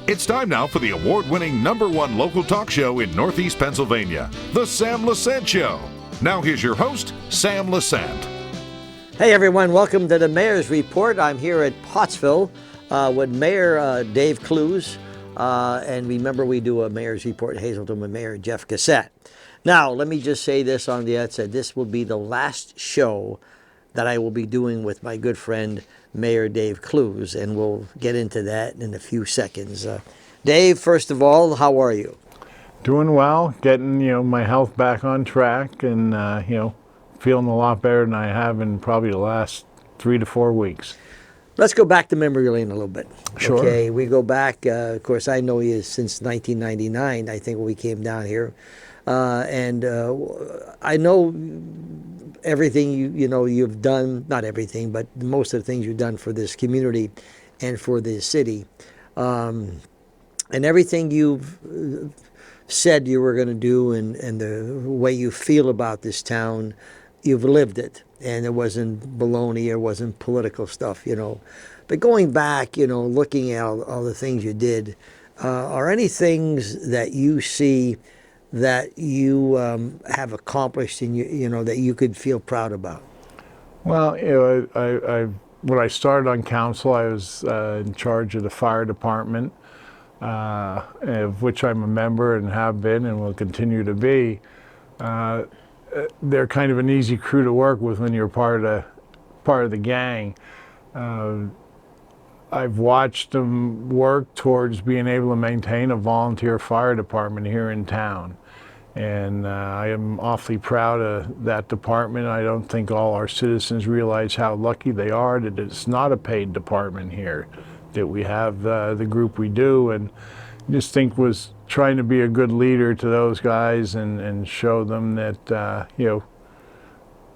It's time now for the award-winning #1 local talk show in Northeast Pennsylvania, The Sam Lesante Show. Now here's your host, Sam Lesante. Hey everyone, welcome to the Mayor's Report. I'm here at Pottsville with Mayor Dave Clews. And remember, we do a Mayor's Report in Hazleton with Mayor Jeff Cassett. Now, let me just say this on the outset. This will be the last show that I will be doing with my good friend, Mayor Dave Clews, and we'll get into that in a few seconds. Dave, first of all, how are you? Doing well, getting my health back on track, and feeling a lot better than I have in probably the last 3 to 4 weeks. Let's go back to memory lane a little bit. Sure. Okay, we go back. Of course, I know you since 1999. I think when we came down here, and I know everything you've done. Not everything, but most of the things you've done for this community and for this city, and everything you've said you were going to do, and the way you feel about this town, you've lived it. And it wasn't baloney, it wasn't political stuff, But going back, looking at all the things you did, are any things that you see that you have accomplished and that you could feel proud about? Well, when I started on council, I was in charge of the fire department, of which I'm a member and have been and will continue to be. They're kind of an easy crew to work with when you're part of the gang. I've watched them work towards being able to maintain a volunteer fire department here in town. And I am awfully proud of that department. I don't think all our citizens realize how lucky they are that it's not a paid department here, that we have the group we do, and just think was trying to be a good leader to those guys and show them that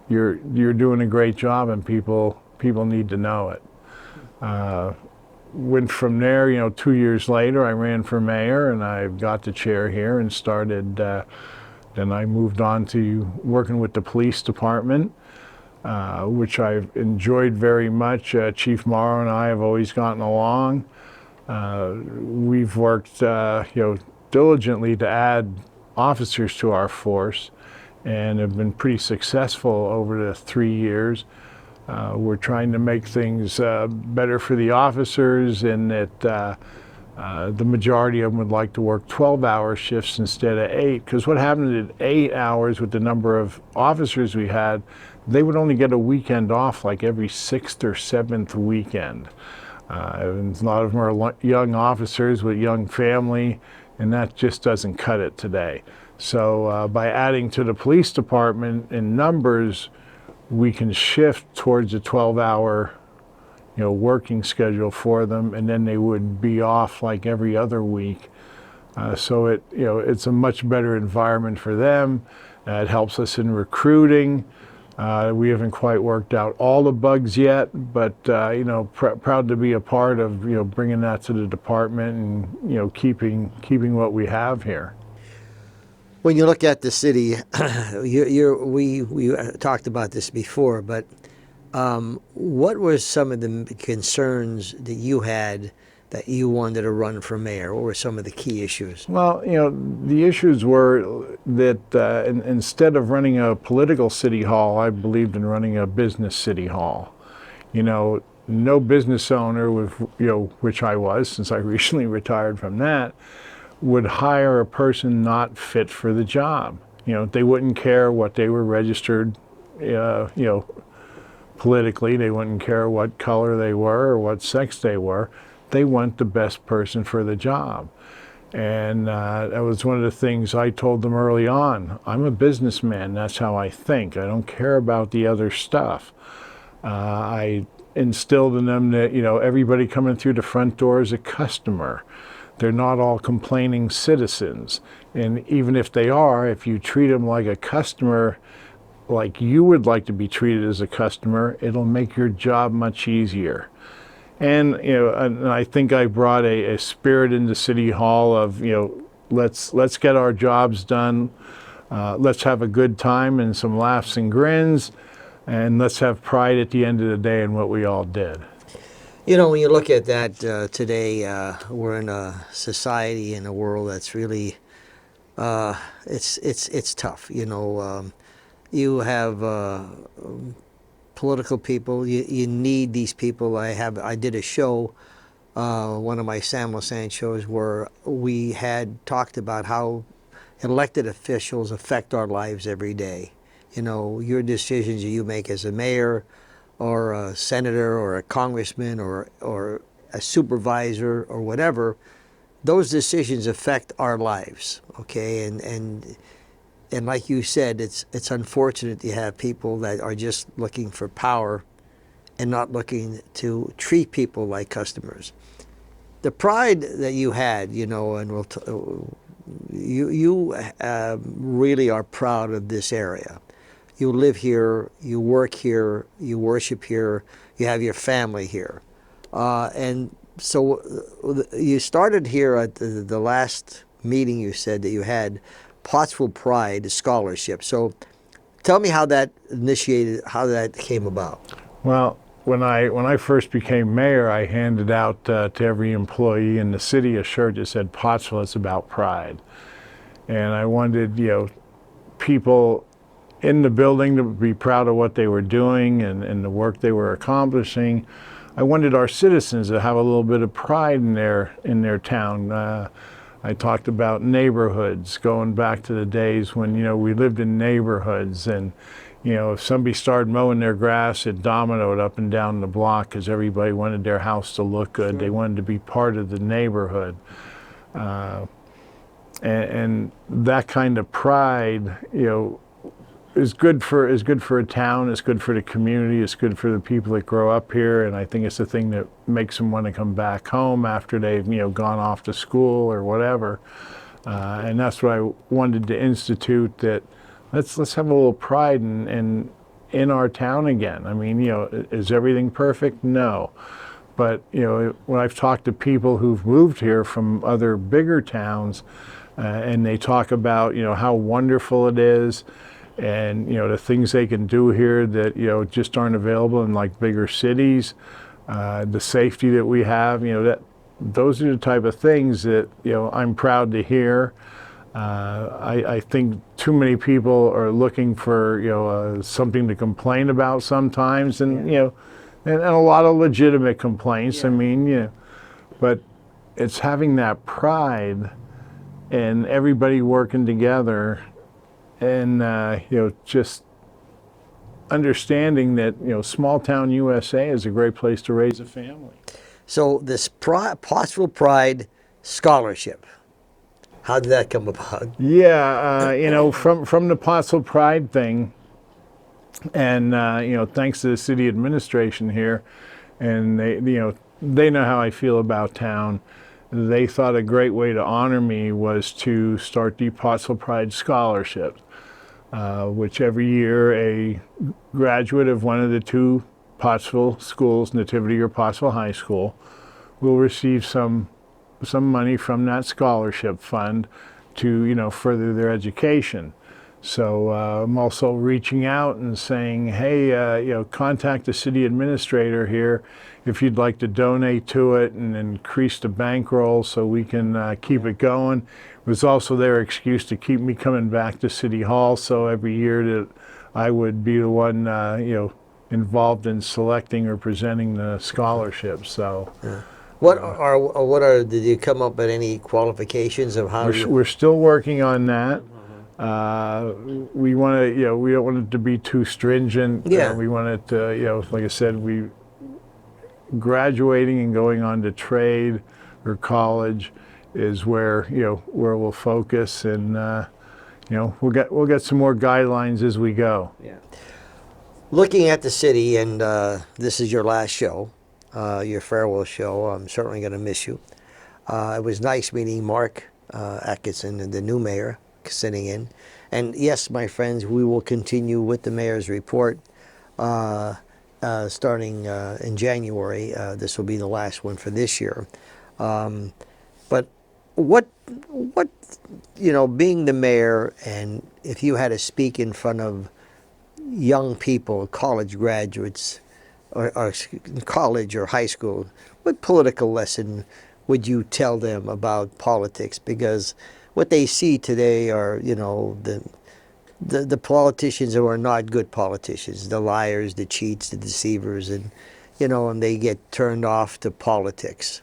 you're doing a great job and people need to know it. Went from there, 2 years later, I ran for mayor and I got the chair here and started. Then I moved on to working with the police department, which I've enjoyed very much. Chief Morrow and I have always gotten along. We've worked, diligently to add officers to our force, and have been pretty successful over the 3 years. We're trying to make things better for the officers, and that the majority of them would like to work 12-hour shifts instead of 8. Because what happened at 8 hours with the number of officers we had, they would only get a weekend off like every 6th or 7th weekend. And a lot of them are young officers with young family, and that just doesn't cut it today. So by adding to the police department in numbers, we can shift towards a 12-hour working schedule for them, and then they would be off like every other week. So it's a much better environment for them. It helps us in recruiting. We haven't quite worked out all the bugs yet, but proud to be a part of bringing that to the department and keeping what we have here. When you look at the city, we talked about this before, but what were some of the concerns that you had that you wanted to run for mayor? What were some of the key issues? Well, the issues were that instead of running a political city hall, I believed in running a business city hall. No business owner, which I was since I recently retired from that, would hire a person not fit for the job. They wouldn't care what they were registered, politically. They wouldn't care what color they were or what sex they were. They want the best person for the job. And that was one of the things I told them early on. I'm a businessman, that's how I think. I don't care about the other stuff. I instilled in them that, everybody coming through the front door is a customer. They're not all complaining citizens. And even if they are, if you treat them like a customer, like you would like to be treated as a customer, it'll make your job much easier. And and I think I brought a spirit into City Hall of let's get our jobs done, let's have a good time and some laughs and grins, and let's have pride at the end of the day in what we all did. You know, when you look at that today, we're in a society in a world that's really it's tough. You know, you have political people. You need these people. I did a show, one of my Sam Lesante shows, where we had talked about how elected officials affect our lives every day. You know, your decisions you make as a mayor, or a senator, or a congressman, or a supervisor, or whatever. Those decisions affect our lives. Okay, and like you said, it's unfortunate you have people that are just looking for power and not looking to treat people like customers. The pride that you had, you know, and you really are proud of this area. You live here, you work here, you worship here, you have your family here. And so you started here at the last meeting. You said that you had Pottsville Pride Scholarship. So tell me how that initiated, how that came about. Well, when I first became mayor, I handed out to every employee in the city a shirt that said Pottsville, it's about pride. And I wanted, you know, people in the building to be proud of what they were doing and the work they were accomplishing. I wanted our citizens to have a little bit of pride in their town. I talked about neighborhoods, going back to the days when, you know, we lived in neighborhoods, and, you know, if somebody started mowing their grass, it dominoed up and down the block because everybody wanted their house to look good. They wanted to be part of the neighborhood. And that kind of pride, you know, is good for a town. It's good for the community. It's good for the people that grow up here, and I think it's the thing that makes them want to come back home after they've, you know, gone off to school or whatever. And that's what I wanted to institute. That let's have a little pride in our town again. I mean, you know, is everything perfect? No. But, you know, when I've talked to people who've moved here from other bigger towns, and they talk about, you know, how wonderful it is, and, you know, the things they can do here that, you know, just aren't available in like bigger cities, the safety that we have, you know, those are the type of things that, you know, I'm proud to hear. I think too many people are looking for, you know, something to complain about sometimes, and, you know, and a lot of legitimate complaints. I mean, you know, but it's having that pride and everybody working together, and you know, just understanding that, you know, small town USA is a great place to raise a family. So this Pottsville Pride Scholarship, how did that come about? Yeah, you know, from the Pottsville Pride thing, and you know, thanks to the city administration here, and they know how I feel about town. They thought a great way to honor me was to start the Pottsville Pride Scholarship, which every year a graduate of one of the two Pottsville schools, Nativity or Pottsville High School, will receive some money from that scholarship fund to, you know, further their education. So I'm also reaching out and saying, hey, you know, contact the city administrator here if you'd like to donate to it and increase the bankroll so we can keep it going. It was also their excuse to keep me coming back to City Hall, so every year that I would be the one, you know, involved in selecting or presenting the scholarship. So. Yeah. Did you come up with any qualifications of how we're still working on that. We want to, you know, we don't want it to be too stringent. Yeah. We want it to, you know, like I said, we graduating and going on to trade or college is where, you know, where we'll focus, and you know, we'll get some more guidelines as we go. Yeah. Looking at the city, and this is your last show, your farewell show. I'm certainly going to miss you. It was nice meeting Mark Atkinson, the new mayor, sitting in. And yes, my friends, we will continue with the mayor's report starting in January. This will be the last one for this year. But what, you know, being the mayor, and if you had to speak in front of, young people, college graduates, or college or high school, what political lesson would you tell them about politics? Because what they see today are, the politicians who are not good politicians, the liars, the cheats, the deceivers, and they get turned off to politics.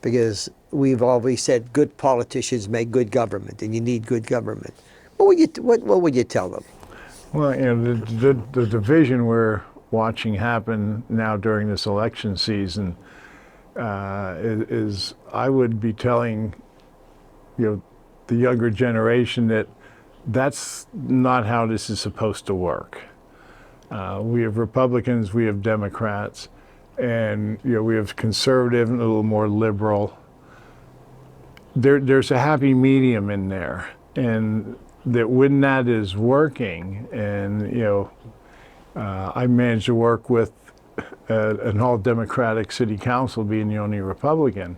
Because we've always said good politicians make good government, and you need good government. What would you tell them? Well, the division we're watching happen now during this election season is I would be telling the younger generation that that's not how this is supposed to work. We have Republicans, we have Democrats, and we have conservative and a little more liberal. There's a happy medium in there, and that when that is working, and I managed to work with an all-Democratic city council, being the only Republican,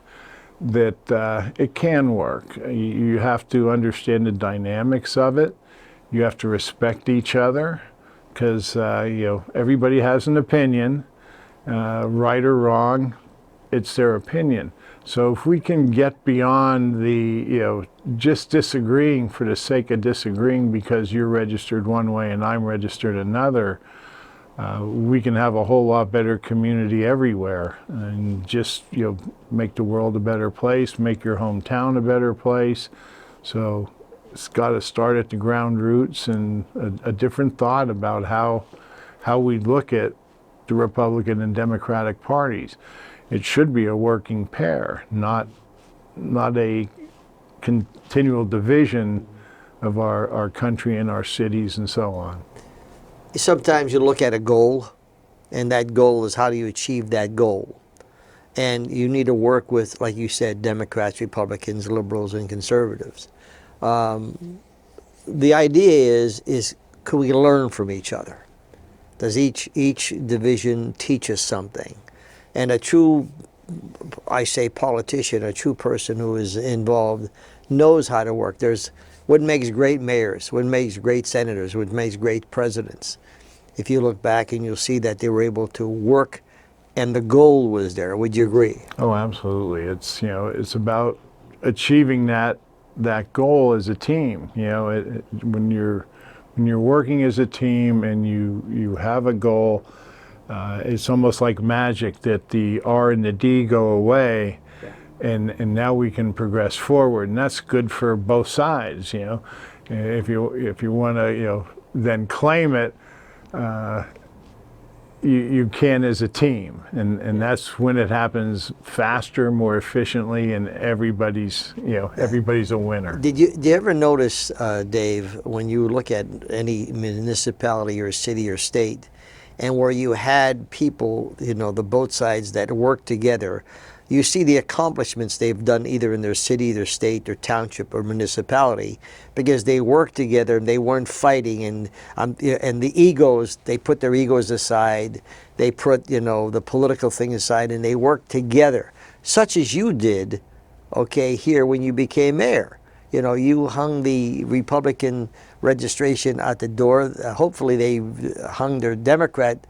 that it can work. You have to understand the dynamics of it. You have to respect each other, because everybody has an opinion, right or wrong. It's their opinion. So if we can get beyond the just disagreeing for the sake of disagreeing because you're registered one way and I'm registered another, we can have a whole lot better community everywhere, and just make the world a better place, make your hometown a better place. So it's got to start at the ground roots, and a different thought about how we look at the Republican and Democratic parties. It should be a working pair, not a continual division of our country and our cities and so on. Sometimes you look at a goal, and that goal is how do you achieve that goal. And you need to work with, like you said, Democrats, Republicans, liberals, and conservatives. The idea is can we learn from each other? Does each division teach us something? And a true, I say politician, a true person who is involved knows how to work. There's what makes great mayors, what makes great senators, what makes great presidents. If you look back and you'll see that they were able to work and the goal was there. Would you agree? Oh, absolutely. It's about achieving that goal as a team. When you're working as a team and you have a goal, it's almost like magic that the R and the D go away, and now we can progress forward, and that's good for both sides. If you want to then claim it, you can as a team, and that's when it happens faster, more efficiently, and everybody's a winner. Did you ever notice, Dave, when you look at any municipality or city or state, and where you had people, the both sides that work together, you see the accomplishments they've done either in their city, their state, their township, or municipality, because they worked together and they weren't fighting, and the egos, they put their egos aside, they put the political thing aside, and they worked together, such as you did, here when you became mayor. You hung the Republican registration at the door. Hopefully they hung their Democrat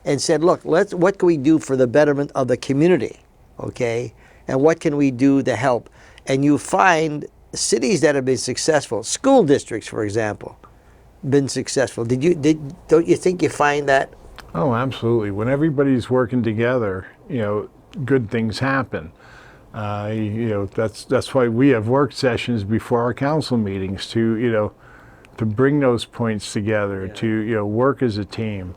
and said, look, what can we do for the betterment of the community? And what can we do to help? And you find cities that have been successful, school districts, for example, been successful. Don't you think you find that? Oh, absolutely. When everybody's working together, good things happen. That's why we have work sessions before our council meetings to bring those points together, to work as a team.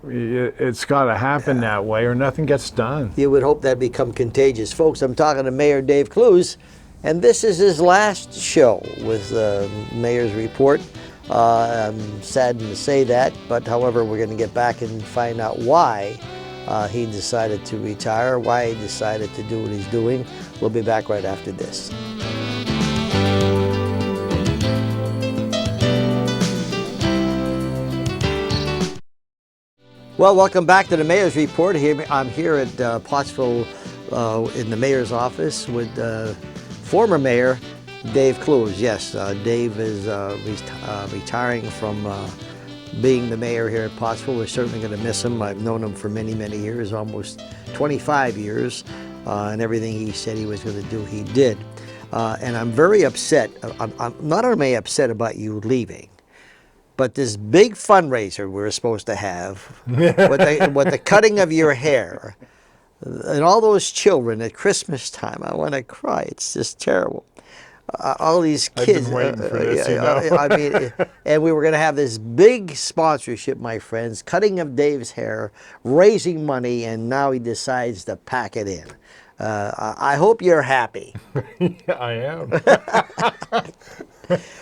It's got to happen that way, or nothing gets done. You would hope that become contagious. Folks, I'm talking to Mayor Dave Clews, and this is his last show with Mayor's Report. I'm saddened to say that, but however, we're going to get back and find out why he decided to retire, why he decided to do what he's doing. We'll be back right after this. Well, welcome back to the Mayor's Report. I'm here at Pottsville in the Mayor's office with former Mayor Dave Clews. Yes, Dave is retiring from being the mayor here at Pottsville. We're certainly going to miss him. I've known him for many, many years, almost 25 years, and everything he said he was going to do, he did. And I'm very upset. I'm not only upset about you leaving, but this big fundraiser we were supposed to have with the cutting of your hair and all those children at Christmas time. I want to cry. It's just terrible. All these kids. I've been waiting for this, you know. I mean, and we were going to have this big sponsorship, my friends, cutting of Dave's hair, raising money, and now he decides to pack it in. I hope you're happy. Yeah, I am.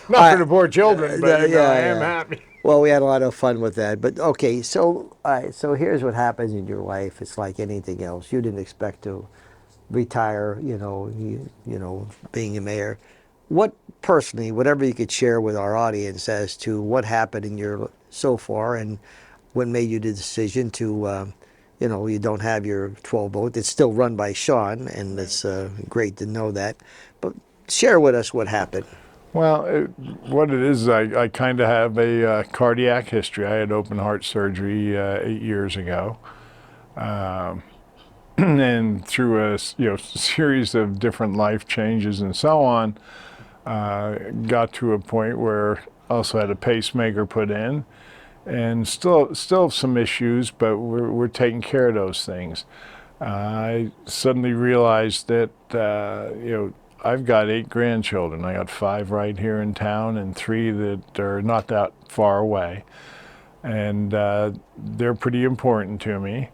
Not for the poor children, but I am happy. Well, we had a lot of fun with that. But okay, so so here's what happens in your life. It's like anything else. You didn't expect to retire, you know, being a mayor. What personally, whatever you could share with our audience as to what happened in your so far and what made you the decision to, you know, you don't have your 12 vote. It's still run by Sean, and it's great to know that. But share with us what happened. Well, what it is, I kind of have a cardiac history. I had open heart surgery 8 years ago. And through a series of different life changes and so on, got to a point where I also had a pacemaker put in, and still some issues, but we're taking care of those things. I suddenly realized that I've got 8 grandchildren. I got 5 right here in town and 3 that are not that far away, and they're pretty important to me.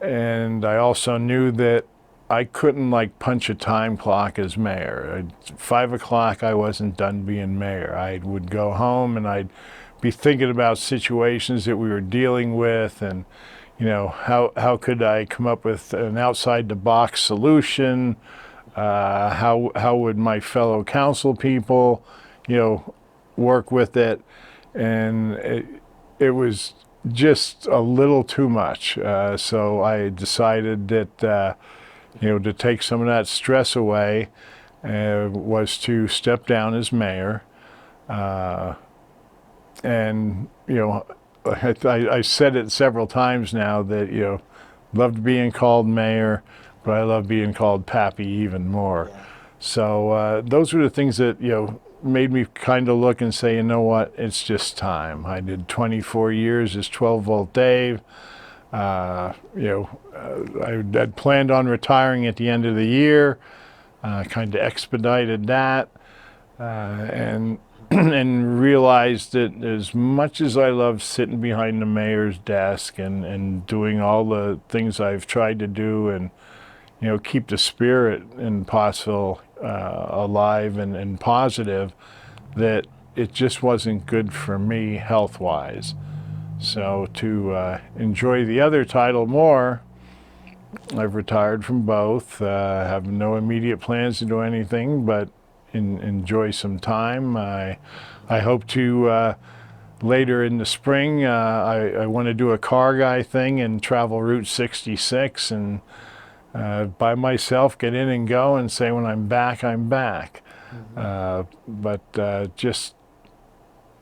And I also knew that I couldn't punch a time clock as mayor. At 5 o'clock, I wasn't done being mayor. I would go home and I'd be thinking about situations that we were dealing with, and how could I come up with an outside the box solution? How would my fellow council people, work with it? And it was just a little too much. So I decided that, to take some of that stress away was to step down as mayor. And, I said it several times now that, loved being called mayor, but I love being called Pappy even more. Yeah. So those were the things that, made me kind of look and say, you know what, it's just time. I did 24 years as 12-volt Dave. I had planned on retiring at the end of the year, kind of expedited that, and realized that as much as I love sitting behind the mayor's desk and doing all the things I've tried to do and, keep the spirit in Pottsville alive and positive, that it just wasn't good for me health-wise. So to enjoy the other title more, I've retired from both. Have no immediate plans to do anything but enjoy some time. I hope to later in the spring, I want to do a car guy thing and travel Route 66 and by myself, get in and go and say when I'm back, I'm back. But just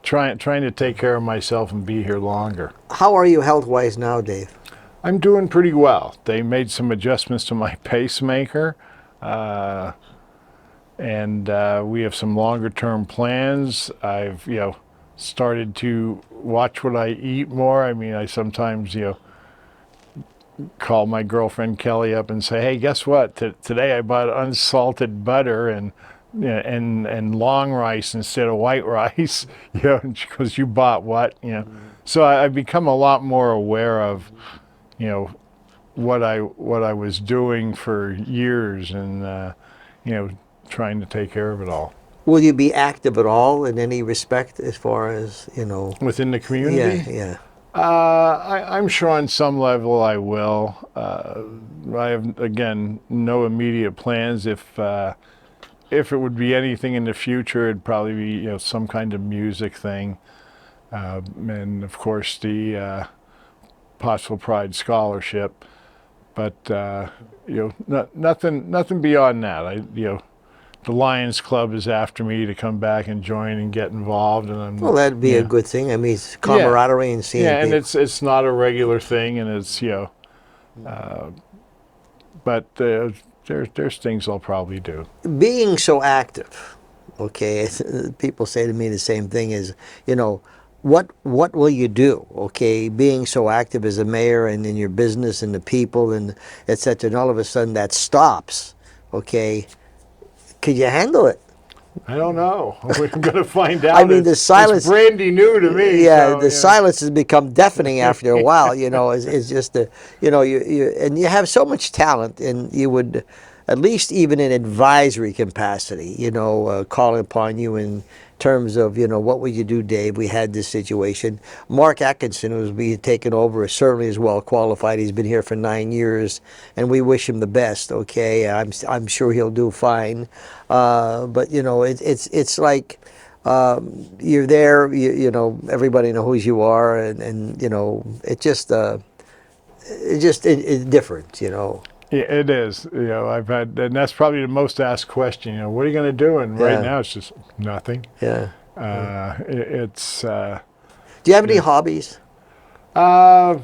trying to take care of myself and be here longer. How are you health-wise now, Dave? I'm doing pretty well. They made some adjustments to my pacemaker, and we have some longer-term plans. I've started to watch what I eat more. I mean, I sometimes call my girlfriend Kelly up and say, hey, guess what? Today I bought unsalted butter and long rice instead of white rice. And she goes, you bought what? So I've become a lot more aware of what I was doing for years, and trying to take care of it all. Will you be active at all in any respect as far as within the community? Yeah. I'm sure on some level I will. I have, again, no immediate plans. If it would be anything in the future, it'd probably be some kind of music thing, and of course the Pottsville Pride Scholarship. But nothing beyond that. the Lions Club is after me to come back and join and get involved, and I'm, Well, that'd be a good thing. I mean, it's camaraderie and seeing and people. it's not a regular thing, and it's but there's things I'll probably do. Being so active, okay, people say to me the same thing is, what will you do, okay, being so active as a mayor and in your business and the people and et cetera, and all of a sudden that stops, okay, could you handle it? I don't know. We're going to find out. I mean, the silence. It's brandy new to me. Yeah, so, the silence has become deafening after a while. It's just and you have so much talent, and you would, at least even in advisory capacity, calling upon you in terms of, what would you do, Dave? We had this situation. Mark Atkinson, who's being taken over, is certainly as well qualified. He's been here for 9 years, and we wish him the best. Okay, I'm sure he'll do fine. But it's like. You're there, everybody knows who you are, and it's different, Yeah, it is. I've had, and that's probably the most asked question. What are you going to do? And right now, it's just nothing. Yeah. It's. Do you have any hobbies? I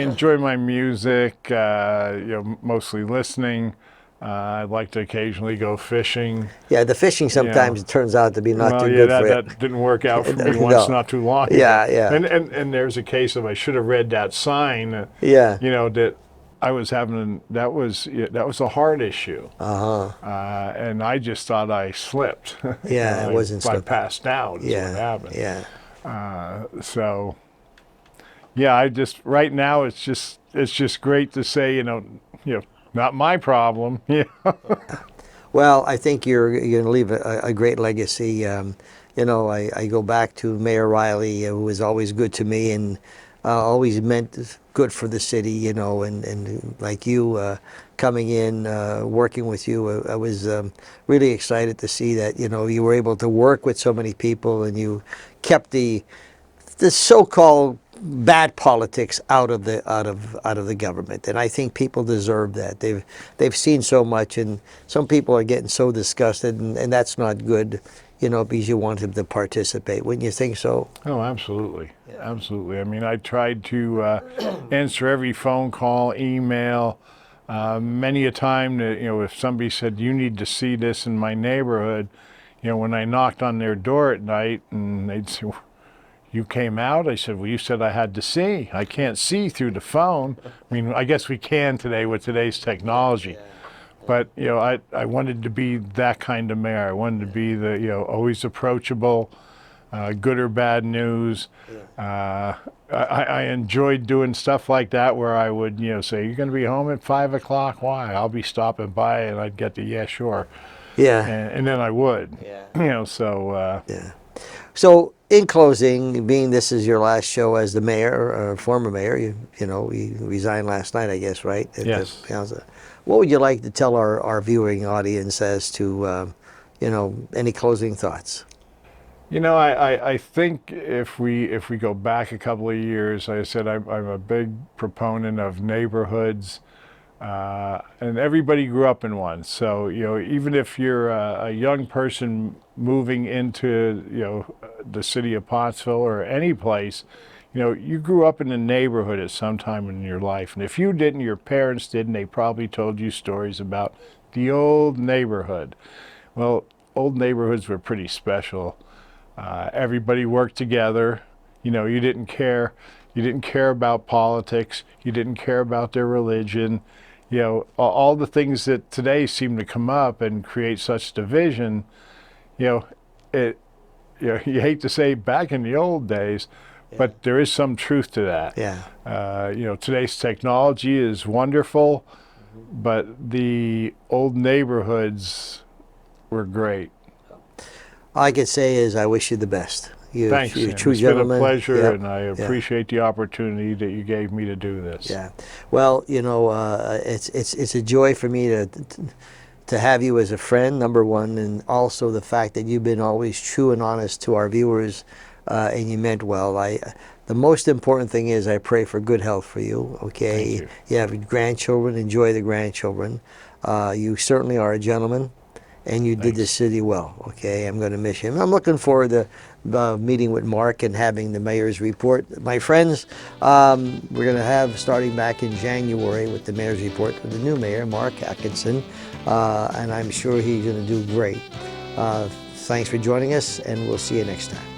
enjoy my music. Mostly listening. I'd like to occasionally go fishing. Yeah, the fishing sometimes it turns out to be not too good for that didn't work out for me once, not too long ago. Yeah. And there's a case of I should have read that sign. Yeah. That I was having. That was a heart issue. And I just thought I slipped. Yeah, it wasn't. I passed out. Is what happened. Yeah. So. Yeah, I just right now it's just great to say not my problem. Yeah. Well, I think you're going to leave a great legacy. I go back to Mayor Riley, who was always good to me and always meant good for the city, and like you coming in, working with you, I was really excited to see that, you were able to work with so many people and you kept the so-called bad politics out of the government, and I think people deserve that. They've seen so much, and some people are getting so disgusted, and that's not good, because you want them to participate. Wouldn't you think so? Oh, absolutely, absolutely. I mean, I tried to answer every phone call, email. Many a time that if somebody said you need to see this in my neighborhood, when I knocked on their door at night, and they'd say, "You came out?" I said, "Well, you said I had to see. I can't see through the phone." I mean, I guess we can today with today's technology. But, I wanted to be that kind of mayor. I wanted to be the, always approachable, good or bad news. I enjoyed doing stuff like that where I would, say, "You're going to be home at 5 o'clock? Why?" "I'll be stopping by," and I'd get the, "Yeah, sure." Yeah. And then I would. Yeah. So. Yeah. So, in closing, being this is your last show as the mayor, or former mayor, you resigned last night, I guess, right? Yes. What would you like to tell our viewing audience as to, any closing thoughts? I think if we go back a couple of years, like I said, I'm a big proponent of neighborhoods, and everybody grew up in one. So even if you're a young person moving into the city of Pottsville or any place, you grew up in a neighborhood at some time in your life, and if you didn't, your parents did, and they probably told you stories about the old neighborhood. Well, old neighborhoods were pretty special. Everybody worked together. You didn't care. You didn't care about politics. You didn't care about their religion. All the things that today seem to come up and create such division. You hate to say back in the old days, but there is some truth to that. Yeah. Today's technology is wonderful, but the old neighborhoods were great. All I can say is I wish you the best. Thanks, you're a Sam. true It's gentleman. been a pleasure, Yep. and I appreciate the opportunity that you gave me to do this. Yeah. Well, it's a joy for me to have you as a friend, number one, and also the fact that you've been always true and honest to our viewers, and you meant well. The most important thing is I pray for good health for you. Okay. Thank you. You have grandchildren. Enjoy the grandchildren. You certainly are a gentleman. and you did the city well. Okay, I'm going to miss him. I'm looking forward to meeting with Mark and having the mayor's report. My friends, we're going to have, starting back in January with the mayor's report with the new mayor, Mark Atkinson, and I'm sure he's going to do great. Thanks for joining us, and we'll see you next time.